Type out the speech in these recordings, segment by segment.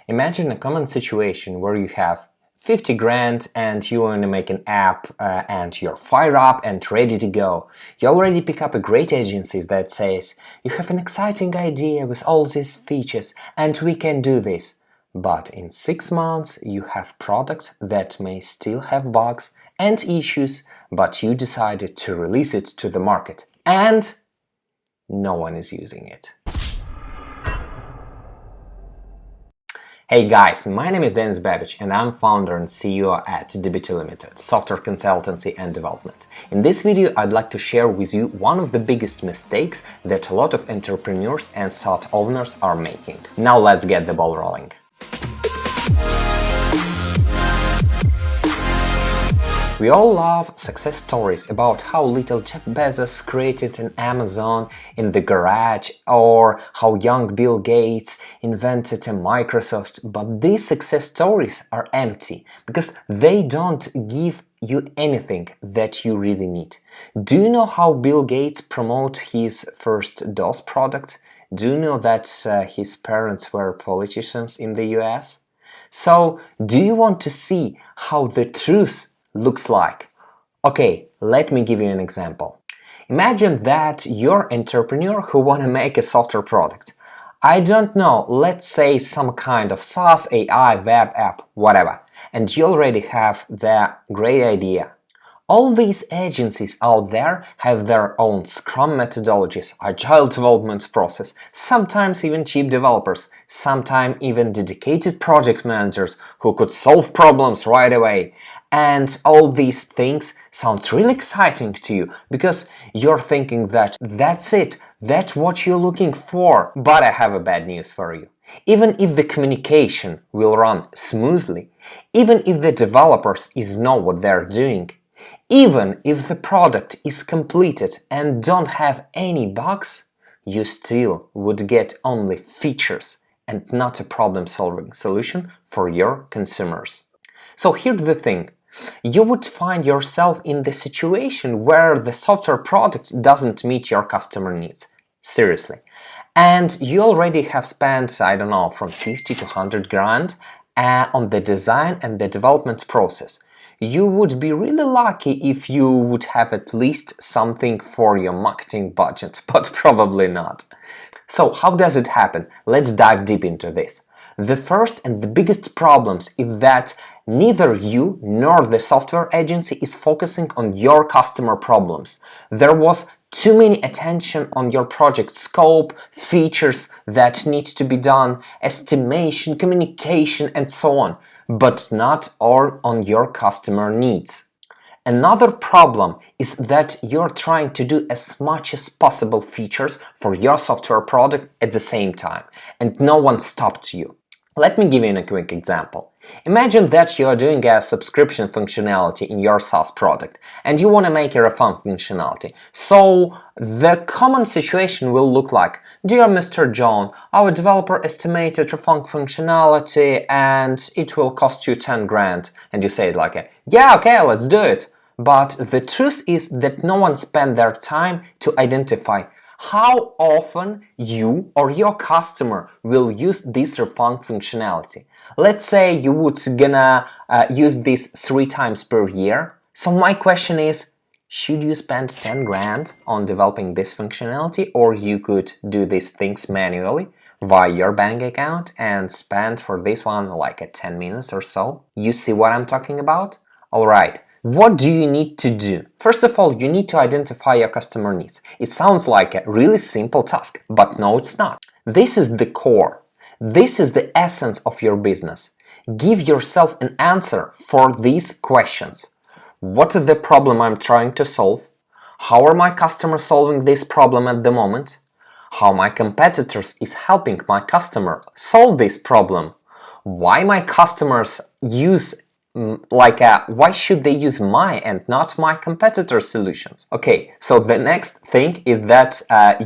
Imagine a common situation where you have 50 grand and you want to make an app and you're fired up and ready to go. You already pick up a great agency that says, you have an exciting idea with all these features and we can do this. But in 6 months you have product that may still have bugs and issues, but you decided to release it to the market and no one is using it. Hey guys, my name is Babych and I'm founder and CEO at DBT Limited, software consultancy and development. In this video, I'd like to share with you one of the biggest mistakes that a lot of entrepreneurs and thought owners are making. Now let's get the ball rolling. We all love success stories about how little Jeff Bezos created an Amazon in the garage or how young Bill Gates invented a Microsoft, but these success stories are empty because they don't give you anything that you really need. Do you know how Bill Gates promoted his first DOS product? Do you know that his parents were politicians in the US? So, do you want to see how the truth looks like? Okay, let me give you an example. Imagine that you're an entrepreneur who want to make a software product. I don't know, let's say some kind of SaaS, AI, web app, whatever, and you already have the great idea. All these agencies out there have their own Scrum methodologies, agile development process, sometimes even cheap developers, sometimes even dedicated project managers who could solve problems right away. And all these things sound really exciting to you because you're thinking that that's it, that's what you're looking for. But I have a bad news for you. Even if the communication will run smoothly, even if the developers know what they're doing, even if the product is completed and don't have any bugs, you still would get only features and not a problem-solving solution for your consumers. So here's the thing. You would find yourself in the situation where the software product doesn't meet your customer needs. Seriously. And you already have spent, I don't know, from 50 to 100 grand on the design and the development process. You would be really lucky if you would have at least something for your marketing budget, but probably not. So how does it happen? Let's dive deep into this. The first and the biggest problems is that neither you nor the software agency is focusing on your customer problems. There was too many attention on your project scope, features that need to be done, estimation, communication, and so on, but not all on your customer needs. Another problem is that you're trying to do as much as possible features for your software product at the same time, and no one stopped you. Let me give you a quick example. Imagine that you are doing a subscription functionality in your SaaS product and you want to make a refund functionality. So the common situation will look like, dear Mr. John, our developer estimated refund functionality and it will cost you 10 grand. And you say it like, yeah, okay, let's do it. But the truth is that no one spent their time to identify how often you or your customer will use this refund functionality. Let's say you would gonna use this 3 times per year. So my question is, should you spend 10 grand on developing this functionality, or you could do these things manually via your bank account and spend for this one like 10 minutes or so? You see what I'm talking about? Alright. What do you need to do? First of all, you need to identify your customer needs. It sounds like a really simple task, but no, it's not. This is the core. This is the essence of your business. Give yourself an answer for these questions. What is the problem I'm trying to solve? How are my customers solving this problem at the moment? How my competitors is helping my customer solve this problem? Why my customers use why should they use my and not my competitor's solutions? Okay, so the next thing is that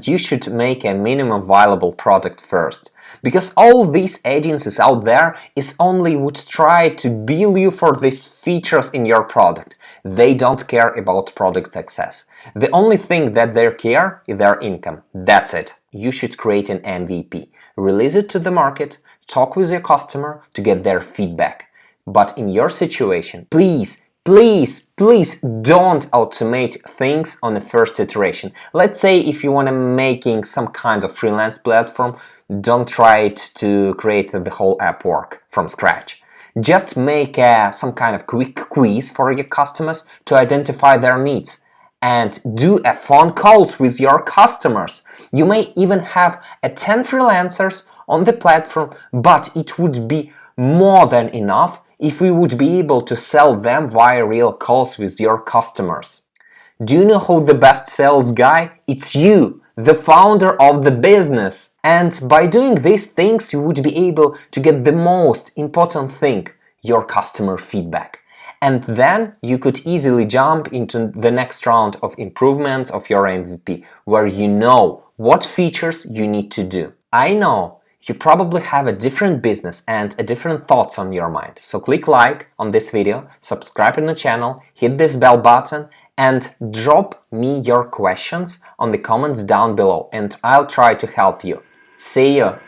you should make a minimum viable product first. Because all these agencies out there is only would try to bill you for these features in your product. They don't care about product success. The only thing that they care is their income. That's it. You should create an MVP, release it to the market, talk with your customer to get their feedback. But in your situation, please don't automate things on the first iteration. Let's say if you want to making some kind of freelance platform, don't try it to create the whole app work from scratch. Just make some kind of quick quiz for your customers to identify their needs and do a phone calls with your customers. You may even have 10 freelancers on the platform, but it would be more than enough if we would be able to sell them via real calls with your customers. Do you know who the best sales guy? It's you, the founder of the business. And by doing these things, you would be able to get the most important thing, your customer feedback. And then you could easily jump into the next round of improvements of your MVP, where you know what features you need to do. I know you probably have a different business and a different thoughts on your mind. So click like on this video, subscribe on the channel, hit this bell button and drop me your questions on the comments down below and I'll try to help you. See you!